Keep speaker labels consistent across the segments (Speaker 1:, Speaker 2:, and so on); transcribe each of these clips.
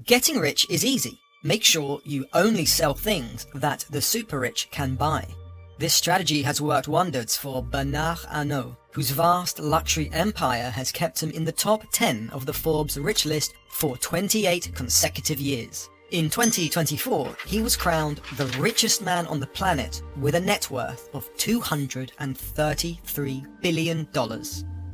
Speaker 1: Getting rich is easy. Make sure you only sell things that the super rich can buy. This strategy has worked wonders for Bernard Arnault, whose vast luxury empire has kept him in the top 10 of the Forbes rich list for 28 consecutive years. In 2024, he was crowned the richest man on the planet with a net worth of $233 billion.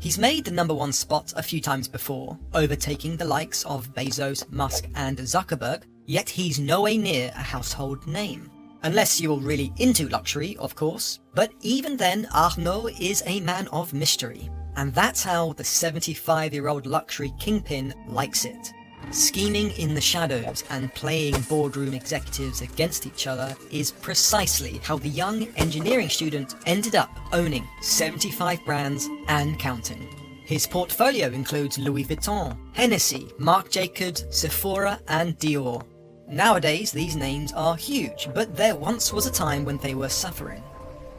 Speaker 1: He's made the #1 spot a few times before, overtaking the likes of Bezos, Musk and Zuckerberg, yet he's nowhere near a household name. Unless you're really into luxury, of course, but even then Arnault is a man of mystery. And that's how the 75-year-old luxury kingpin likes it. Scheming in the shadows and playing boardroom executives against each other is precisely how the young engineering student ended up owning 75 brands and counting. His portfolio includes Louis Vuitton, Hennessy, Marc Jacobs, Sephora and Dior. Nowadays these names are huge, but there once was a time when they were suffering.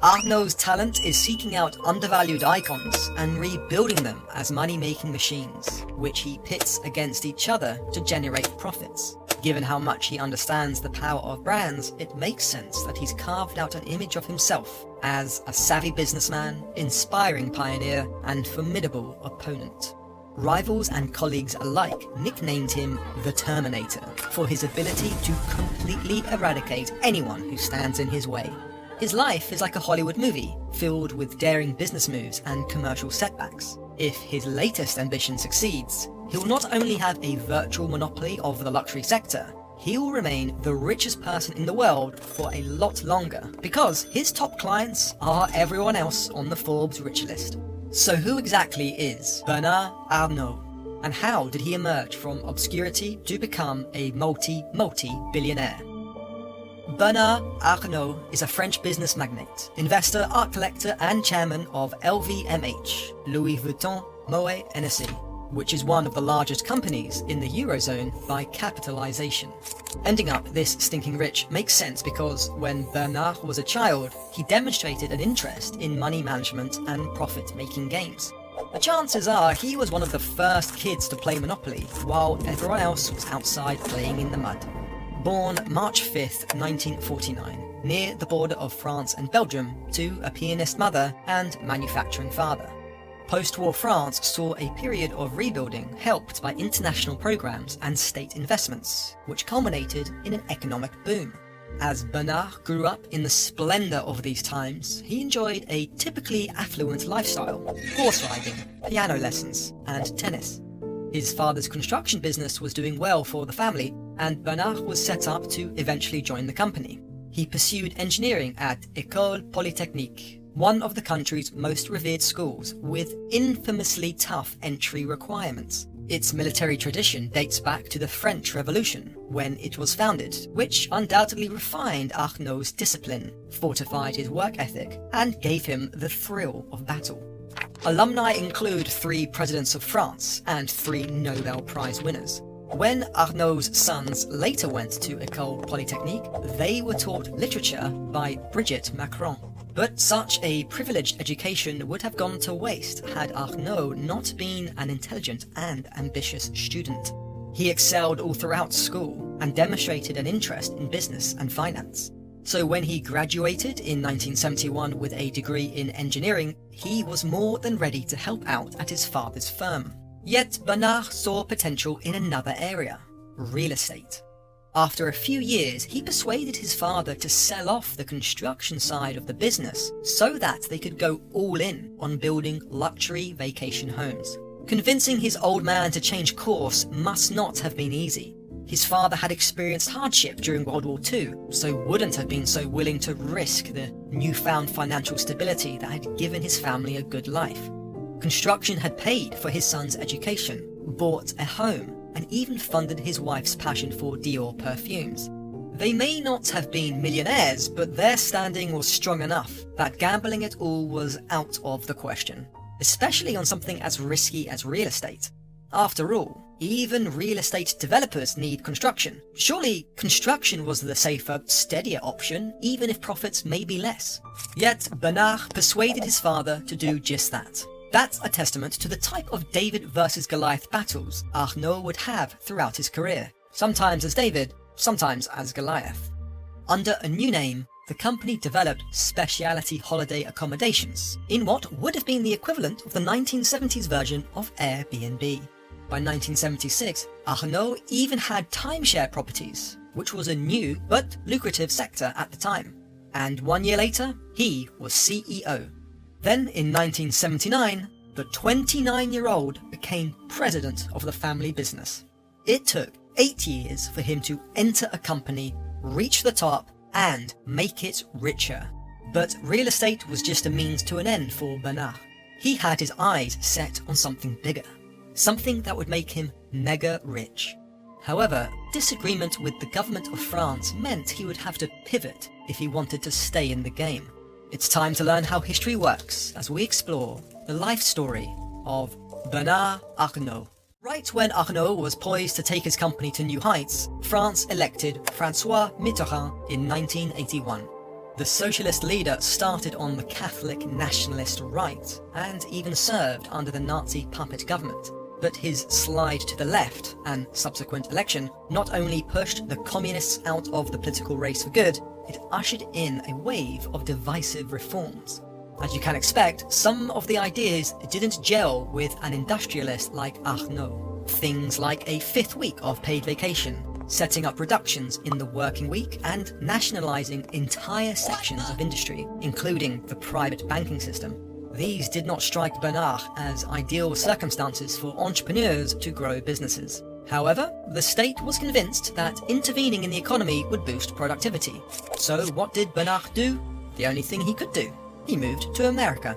Speaker 1: Arnault's talent is seeking out undervalued icons and rebuilding them as money-making machines, which he pits against each other to generate profits. Given how much he understands the power of brands, it makes sense that he's carved out an image of himself as a savvy businessman, inspiring pioneer, and formidable opponent. Rivals and colleagues alike nicknamed him the Terminator for his ability to completely eradicate anyone who stands in his way. His life is like a Hollywood movie, filled with daring business moves and commercial setbacks. If his latest ambition succeeds, he'll not only have a virtual monopoly of the luxury sector, he'll remain the richest person in the world for a lot longer, because his top clients are everyone else on the Forbes rich list. So who exactly is Bernard Arnault? And how did he emerge from obscurity to become a multi-billionaire? Bernard Arnault is a French business magnate, investor, art collector and chairman of LVMH, Louis Vuitton, Moet Hennessy, which is one of the largest companies in the Eurozone by capitalization. Ending up this stinking rich makes sense because when Bernard was a child, he demonstrated an interest in money management and profit-making games. The chances are he was one of the first kids to play Monopoly, while everyone else was outside playing in the mud. Born March 5th, 1949, near the border of France and Belgium, to a pianist mother and manufacturing father. Post-war France saw a period of rebuilding helped by international programs and state investments, which culminated in an economic boom. As Bernard grew up in the splendor of these times, he enjoyed a typically affluent lifestyle: horse riding, piano lessons, and tennis. His father's construction business was doing well for the family, and Bernard was set up to eventually join the company. He pursued engineering at École Polytechnique, one of the country's most revered schools, with infamously tough entry requirements. Its military tradition dates back to the French Revolution, when it was founded, which undoubtedly refined Arnault's discipline, fortified his work ethic, and gave him the thrill of battle. Alumni include 3 presidents of France and 3 Nobel Prize winners. When Arnault's sons later went to École Polytechnique, they were taught literature by Brigitte Macron. But such a privileged education would have gone to waste had Arnault not been an intelligent and ambitious student. He excelled all throughout school and demonstrated an interest in business and finance. So when he graduated in 1971 with a degree in engineering, he was more than ready to help out at his father's firm. Yet Bernard saw potential in another area: real estate. After a few years, he persuaded his father to sell off the construction side of the business so that they could go all in on building luxury vacation homes. Convincing his old man to change course must not have been easy. His father had experienced hardship during World War II, so wouldn't have been so willing to risk the newfound financial stability that had given his family a good life. Construction had paid for his son's education, bought a home, and even funded his wife's passion for Dior perfumes. They may not have been millionaires, but their standing was strong enough that gambling it all was out of the question, especially on something as risky as real estate. After all, even real estate developers need construction. Surely construction was the safer, steadier option, even if profits may be less. Yet Bernard persuaded his father to do just that. That's a testament to the type of David versus Goliath battles Arnault would have throughout his career. sometimes as David, sometimes as Goliath. Under a new name, the company developed specialty holiday accommodations in what would have been the equivalent of the 1970s version of Airbnb. By 1976, Arnault even had timeshare properties, which was a new but lucrative sector at the time. And 1 year later, he was CEO. Then in 1979, the 29-year-old became president of the family business. It took 8 years for him to enter a company, reach the top, and make it richer. But real estate was just a means to an end for Bernard. He had his eyes set on something bigger, something that would make him mega rich. However, disagreement with the government of France meant he would have to pivot if he wanted to stay in the game. It's time to learn how history works as we explore the life story of Bernard Arnault. Right when Arnault was poised to take his company to new heights, France elected François Mitterrand in 1981. The socialist leader started on the Catholic nationalist right and even served under the Nazi puppet government. But his slide to the left and subsequent election not only pushed the communists out of the political race for good, it ushered in a wave of divisive reforms. As you can expect, some of the ideas didn't gel with an industrialist like Arnault. Things like a fifth week of paid vacation, setting up reductions in the working week, and nationalizing entire sections of industry, including the private banking system. These did not strike Bernard as ideal circumstances for entrepreneurs to grow businesses. However, the state was convinced that intervening in the economy would boost productivity. So what did Bernard do? The only thing he could do. He moved to America.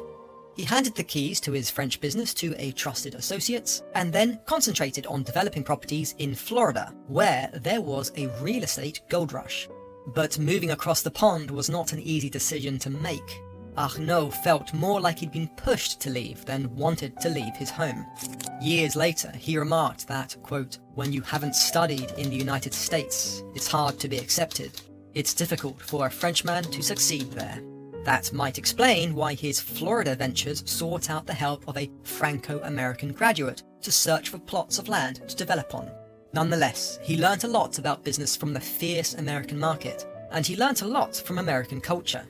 Speaker 1: He handed the keys to his French business to a trusted associate, and then concentrated on developing properties in Florida, where there was a real estate gold rush. But moving across the pond was not an easy decision to make. Arnault felt more like he'd been pushed to leave than wanted to leave his home. Years later, he remarked that, quote, "When you haven't studied in the United States, it's hard to be accepted. It's difficult for a Frenchman to succeed there." That might explain why his Florida ventures sought out the help of a Franco-American graduate to search for plots of land to develop on. Nonetheless, he learnt a lot about business from the fierce American market, and he learnt a lot from American culture.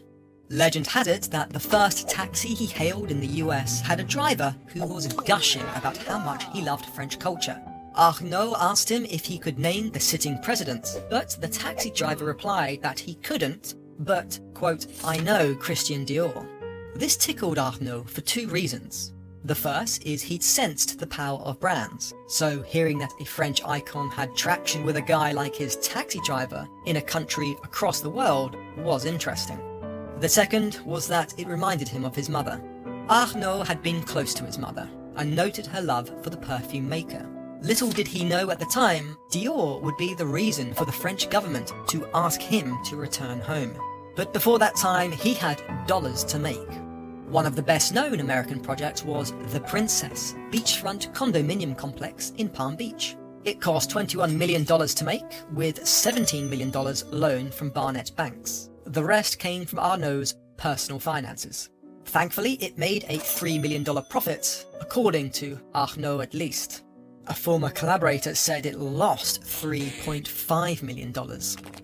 Speaker 1: Legend had it that the first taxi he hailed in the US had a driver who was gushing about how much he loved French culture. Arnault asked him if he could name the sitting president, but the taxi driver replied that he couldn't, but, quote, "I know Christian Dior." This tickled Arnault for two reasons. The first is he'd sensed the power of brands, so hearing that a French icon had traction with a guy like his taxi driver in a country across the world was interesting. The second was that it reminded him of his mother. Arnault had been close to his mother and noted her love for the perfume maker. Little did he know at the time, Dior would be the reason for the French government to ask him to return home. But before that time, he had dollars to make. One of the best-known American projects was the Princess beachfront condominium complex in Palm Beach. It cost $21 million to make, with $17 million loaned from Barnett banks. The rest came from Arnault's personal finances. Thankfully, it made a $3 million profit, according to Arnault at least. A former collaborator said it lost $3.5 million.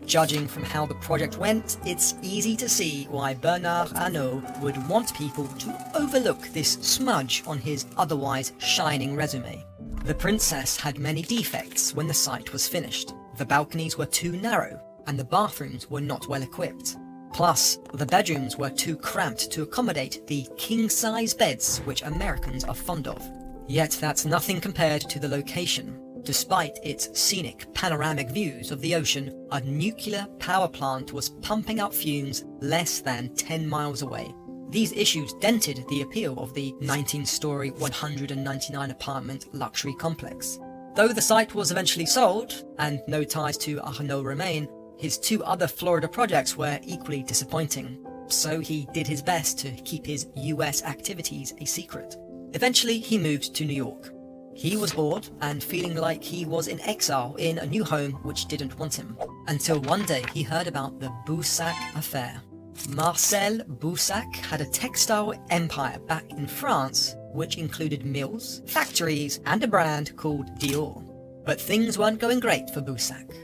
Speaker 1: Judging from how the project went, it's easy to see why Bernard Arnault would want people to overlook this smudge on his otherwise shining resume. The Princess had many defects when the site was finished. The balconies were too narrow, and the bathrooms were not well equipped. Plus, the bedrooms were too cramped to accommodate the king-size beds which Americans are fond of. Yet that's nothing compared to the location. Despite its scenic panoramic views of the ocean, a nuclear power plant was pumping out fumes less than 10 miles away. These issues dented the appeal of the 19-story, 199-apartment luxury complex. Though the site was eventually sold, and no ties to Arnault remain, his two other Florida projects were equally disappointing, so he did his best to keep his US activities a secret. Eventually, he moved to New York. He was bored and feeling like he was in exile in a new home which didn't want him, until one day he heard about the Boussac affair. Marcel Boussac had a textile empire back in France which included mills, factories, and a brand called Dior. But things weren't going great for Boussac.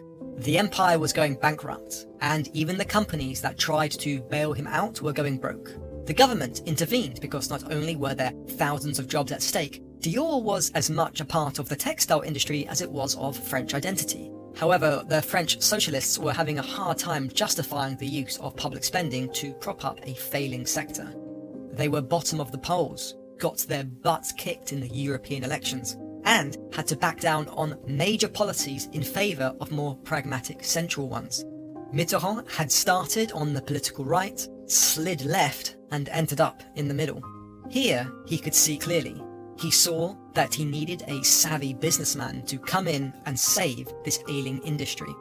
Speaker 1: The empire was going bankrupt, and even the companies that tried to bail him out were going broke. The government intervened because not only were there thousands of jobs at stake, Dior was as much a part of the textile industry as it was of French identity. However, the French socialists were having a hard time justifying the use of public spending to prop up a failing sector. They were bottom of the polls, got their butts kicked in the European elections, and had to back down on major policies in favour of more pragmatic central ones. Mitterrand had started on the political right, slid left, and ended up in the middle. Here, he could see clearly. He saw that he needed a savvy businessman to come in and save this ailing industry.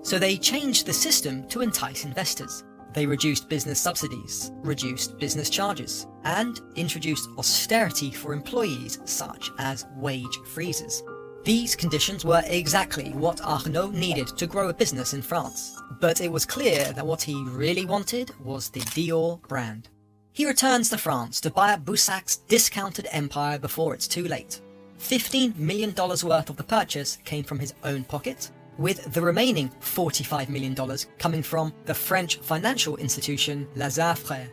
Speaker 1: So they changed the system to entice investors. They reduced business subsidies, reduced business charges, and introduced austerity for employees such as wage freezes. These conditions were exactly what Arnault needed to grow a business in France, but it was clear that what he really wanted was the Dior brand. He returns to France to buy up Boussac's discounted empire before it's too late. $15 million worth of the purchase came from his own pocket, with the remaining $45 million coming from the French financial institution Lazare Frères.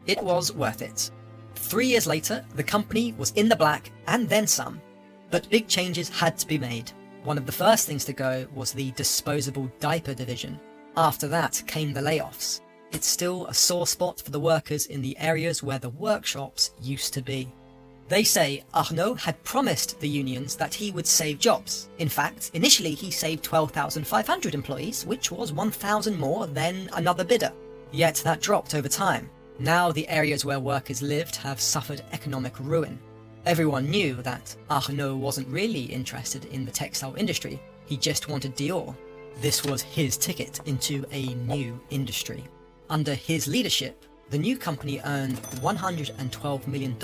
Speaker 1: It was worth it. 3 years later, the company was in the black and then some. But big changes had to be made. One of the first things to go was the disposable diaper division. After that came the layoffs. It's still a sore spot for the workers in the areas where the workshops used to be. They say Arnault had promised the unions that he would save jobs. In fact, initially he saved 12,500 employees, which was 1,000 more than another bidder. Yet that dropped over time. Now the areas where workers lived have suffered economic ruin. Everyone knew that Arnault wasn't really interested in the textile industry, he just wanted Dior. This was his ticket into a new industry. Under his leadership, the new company earned $112 million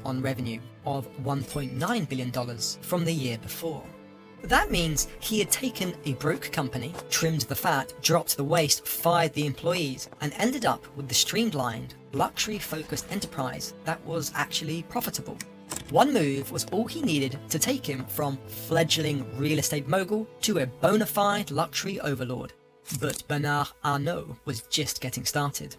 Speaker 1: on revenue of $1.9 billion from the year before. That means he had taken a broke company, trimmed the fat, dropped the waste, fired the employees, and ended up with the streamlined, luxury-focused enterprise that was actually profitable. One move was all he needed to take him from fledgling real estate mogul to a bona fide luxury overlord. But Bernard Arnault was just getting started.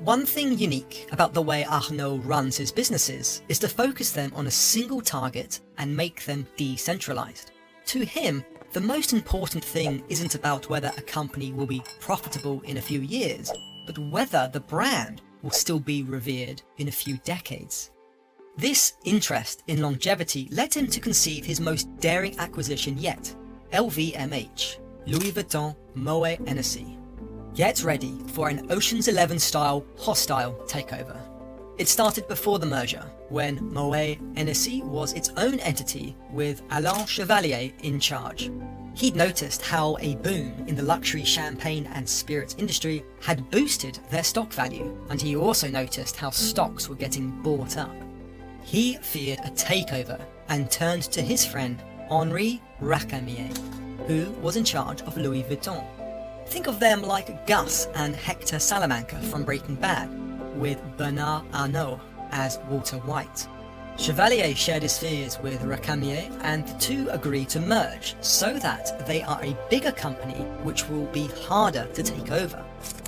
Speaker 1: One thing unique about the way Arnault runs his businesses is to focus them on a single target and make them decentralized. To him, the most important thing isn't about whether a company will be profitable in a few years, but whether the brand will still be revered in a few decades. This interest in longevity led him to conceive his most daring acquisition yet, LVMH, Louis Vuitton Moet Hennessy. Get ready for an Ocean's 11 style hostile takeover. It started before the merger, when Moet Hennessy was its own entity with Alain Chevalier in charge. He'd noticed how a boom in the luxury champagne and spirits industry had boosted their stock value, and he also noticed how stocks were getting bought up. He feared a takeover and turned to his friend Henri Racamier, who was in charge of Louis Vuitton. Think of them like Gus and Hector Salamanca from Breaking Bad, with Bernard Arnault as Walter White. Chevalier shared his fears with Racamier, and the two agreed to merge so that they are a bigger company which will be harder to take over.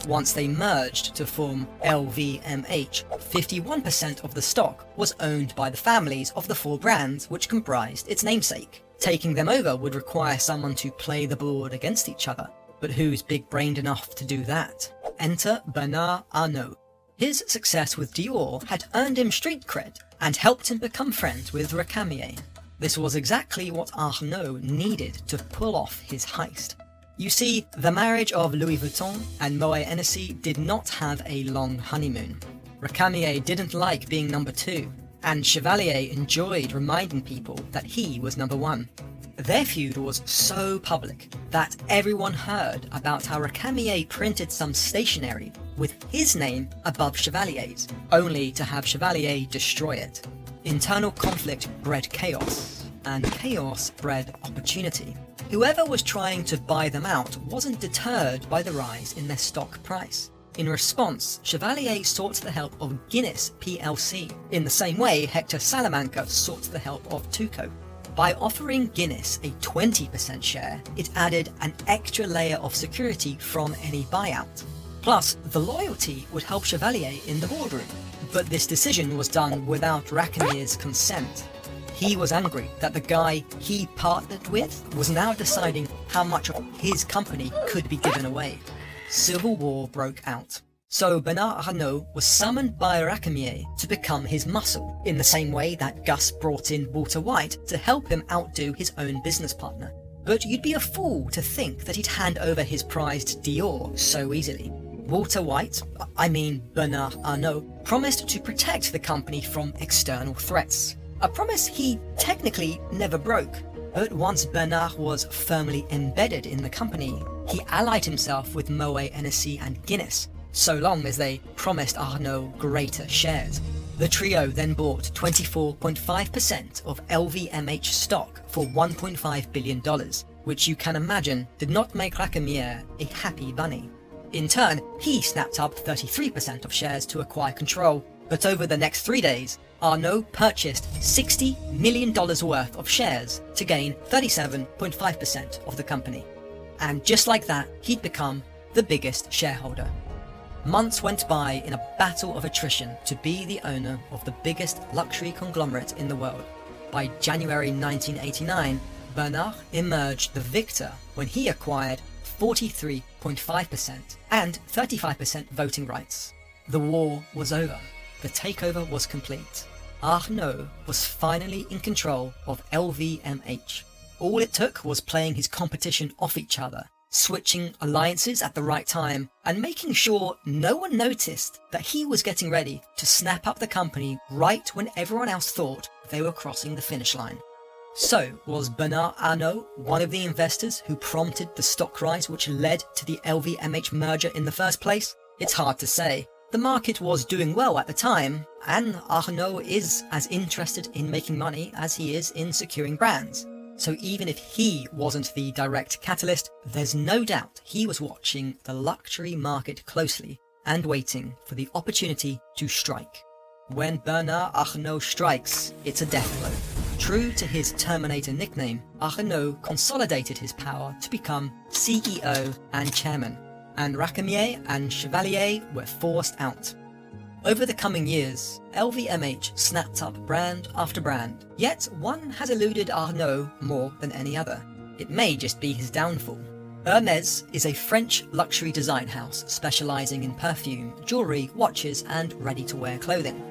Speaker 1: Once they merged to form LVMH, 51% of the stock was owned by the families of the four brands which comprised its namesake. Taking them over would require someone to play the board against each other. But who's big-brained enough to do that? Enter Bernard Arnault. His success with Dior had earned him street cred and helped him become friends with Racamier. This was exactly what Arnault needed to pull off his heist. You see, the marriage of Louis Vuitton and Moet Hennessy did not have a long honeymoon. Racamier didn't like being number two, and Chevalier enjoyed reminding people that he was number one. Their feud was so public that everyone heard about how Racamier printed some stationery with his name above Chevalier's, only to have Chevalier destroy it. Internal conflict bred chaos, and chaos bred opportunity. Whoever was trying to buy them out wasn't deterred by the rise in their stock price. In response, Chevalier sought the help of Guinness plc, in the same way Hector Salamanca sought the help of Tuco. By offering Guinness a 20% share, it added an extra layer of security from any buyout. Plus, the loyalty would help Chevalier in the boardroom. But this decision was done without Racamier's consent. He was angry that the guy he partnered with was now deciding how much of his company could be given away. Civil war broke out. So Bernard Arnault was summoned by Racamier to become his muscle, in the same way that Gus brought in Walter White to help him outdo his own business partner. But you'd be a fool to think that he'd hand over his prized Dior so easily. Walter White, Bernard Arnault, promised to protect the company from external threats. A promise he technically never broke. But once Bernard was firmly embedded in the company, he allied himself with Moet Hennessy and Guinness, so long as they promised Arnault greater shares. The trio then bought 24.5% of LVMH stock for $1.5 billion, which you can imagine did not make Racamier a happy bunny. In turn, he snapped up 33% of shares to acquire control, but over the next 3 days, Arnault purchased $60 million worth of shares to gain 37.5% of the company. And just like that, he'd become the biggest shareholder. Months went by in a battle of attrition to be the owner of the biggest luxury conglomerate in the world. By January 1989, Bernard emerged the victor when he acquired 43.5% and 35% voting rights. The war was over. The takeover was complete. Arnault was finally in control of LVMH. All it took was playing his competition off each other, switching alliances at the right time, and making sure no one noticed that he was getting ready to snap up the company right when everyone else thought they were crossing the finish line. So, was Bernard Arnault one of the investors who prompted the stock rise which led to the LVMH merger in the first place? It's hard to say. The market was doing well at the time, and Arnault is as interested in making money as he is in securing brands. So even if he wasn't the direct catalyst, there's no doubt he was watching the luxury market closely and waiting for the opportunity to strike. When Bernard Arnault strikes, it's a death blow. True to his Terminator nickname, Arnault consolidated his power to become CEO and chairman, and Racamier and Chevalier were forced out. Over the coming years, LVMH snapped up brand after brand, yet one has eluded Arnault more than any other. It may just be his downfall. Hermès is a French luxury design house specializing in perfume, jewelry, watches, and ready-to-wear clothing.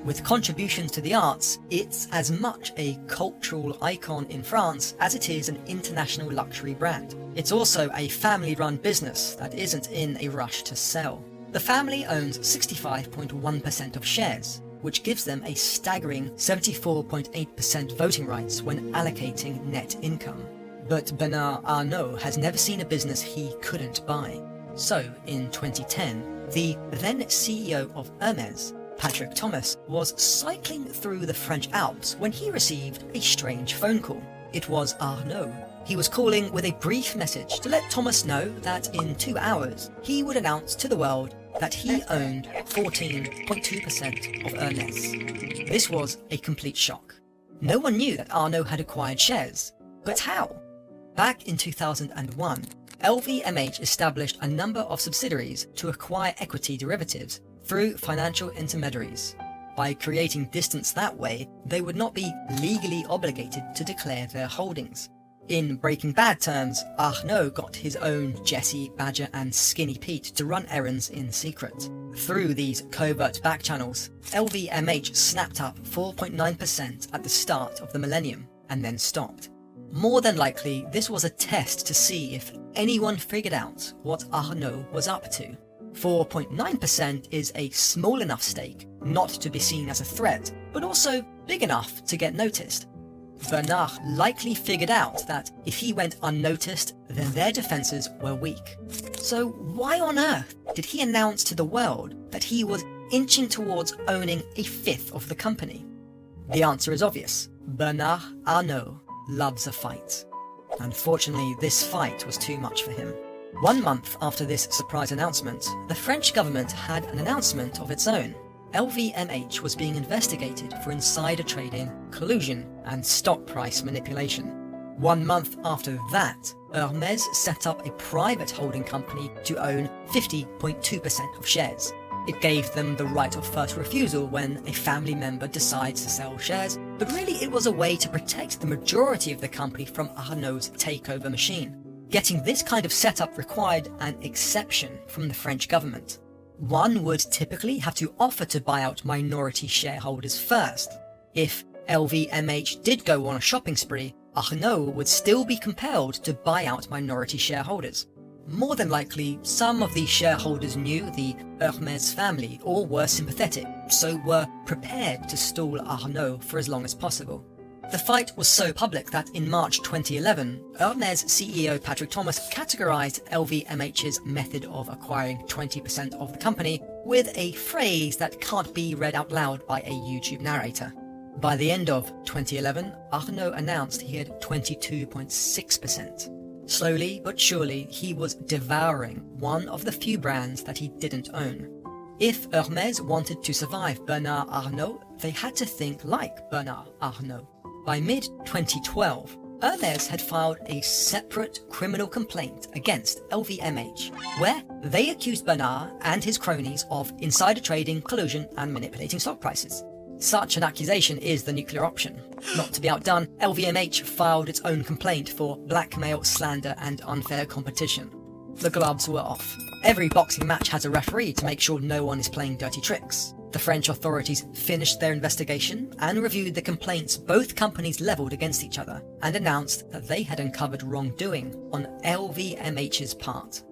Speaker 1: With contributions to the arts, it's as much a cultural icon in France as it is an international luxury brand. It's also a family-run business that isn't in a rush to sell. The family owns 65.1% of shares, which gives them a staggering 74.8% voting rights when allocating net income. But Bernard Arnault has never seen a business he couldn't buy. So, in 2010, the then CEO of Hermès, Patrick Thomas, was cycling through the French Alps when he received a strange phone call. It was Arnault. He was calling with a brief message to let Thomas know that in 2 hours he would announce to the world that he owned 14.2% of Hermès. This was a complete shock. No one knew that Arnault had acquired shares. But how? Back in 2001, LVMH established a number of subsidiaries to acquire equity derivatives through financial intermediaries. By creating distance that way, they would not be legally obligated to declare their holdings. In Breaking Bad terms, Arnault got his own Jesse, Badger and Skinny Pete to run errands in secret. Through these covert back channels, LVMH snapped up 4.9% at the start of the millennium and then stopped. More than likely, this was a test to see if anyone figured out what Arnault was up to. 4.9% is a small enough stake not to be seen as a threat, but also big enough to get noticed. Bernard likely figured out that if he went unnoticed, then their defenses were weak. So why on earth did he announce to the world that he was inching towards owning a fifth of the company? The answer is obvious. Bernard Arnault loves a fight. Unfortunately, this fight was too much for him. 1 month after this surprise announcement, the French government had an announcement of its own. LVMH was being investigated for insider trading, collusion, and stock price manipulation. 1 month after that, Hermès set up a private holding company to own 50.2% of shares. It gave them the right of first refusal when a family member decides to sell shares, but really it was a way to protect the majority of the company from Arnault's takeover machine. Getting this kind of setup required an exception from the French government. One would typically have to offer to buy out minority shareholders first. If LVMH did go on a shopping spree, Arnault would still be compelled to buy out minority shareholders. More than likely, some of these shareholders knew the Hermès family or were sympathetic, so were prepared to stall Arnault for as long as possible. The fight was so public that in March 2011, Hermès CEO Patrick Thomas categorized LVMH's method of acquiring 20% of the company with a phrase that can't be read out loud by a YouTube narrator. By the end of 2011, Arnault announced he had 22.6%. Slowly but surely, he was devouring one of the few brands that he didn't own. If Hermès wanted to survive Bernard Arnault, they had to think like Bernard Arnault. By mid-2012, Hermès had filed a separate criminal complaint against LVMH, where they accused Bernard and his cronies of insider trading, collusion, and manipulating stock prices. Such an accusation is the nuclear option. Not to be outdone, LVMH filed its own complaint for blackmail, slander, and unfair competition. The gloves were off. Every boxing match has a referee to make sure no one is playing dirty tricks. The French authorities finished their investigation and reviewed the complaints both companies leveled against each other and announced that they had uncovered wrongdoing on LVMH's part.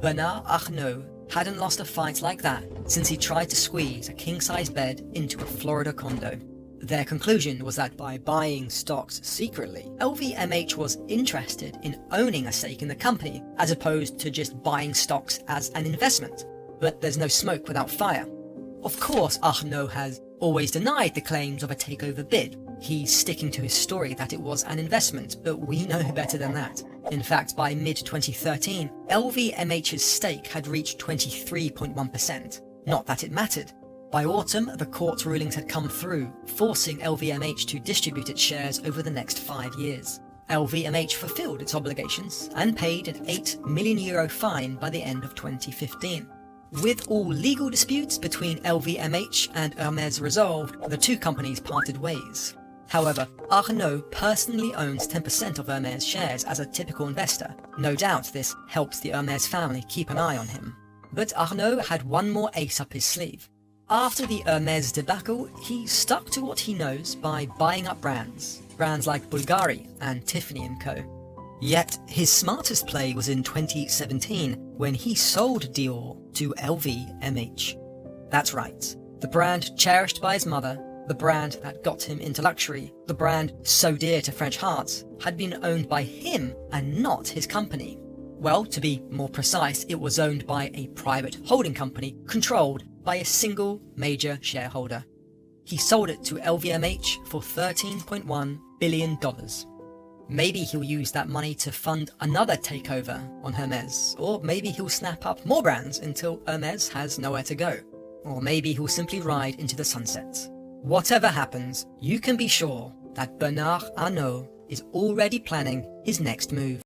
Speaker 1: Bernard Arnault hadn't lost a fight like that since he tried to squeeze a king-size bed into a Florida condo. Their conclusion was that by buying stocks secretly, LVMH was interested in owning a stake in the company as opposed to just buying stocks as an investment. But there's no smoke without fire. Of course, Arnault has always denied the claims of a takeover bid. He's sticking to his story that it was an investment, but we know better than that. In fact, by mid-2013, LVMH's stake had reached 23.1%. Not that it mattered. By autumn, the court rulings had come through, forcing LVMH to distribute its shares over the next 5 years. LVMH fulfilled its obligations and paid an €8 million fine by the end of 2015. With all legal disputes between LVMH and Hermès resolved, the two companies parted ways. However, Arnault personally owns 10% of Hermès shares as a typical investor. No doubt this helps the Hermès family keep an eye on him. But Arnault had one more ace up his sleeve. After the Hermès debacle, he stuck to what he knows by buying up brands like Bulgari and Tiffany & Co. Yet his smartest play was in 2017 when he sold Dior to LVMH. That's right, the brand cherished by his mother, the brand that got him into luxury, the brand so dear to French hearts, had been owned by him and not his company. Well, to be more precise, it was owned by a private holding company controlled by a single major shareholder. He sold it to LVMH for $13.1 billion. Maybe he'll use that money to fund another takeover on Hermès, or maybe he'll snap up more brands until Hermès has nowhere to go, or maybe he'll simply ride into the sunset. Whatever happens, you can be sure that Bernard Arnault is already planning his next move.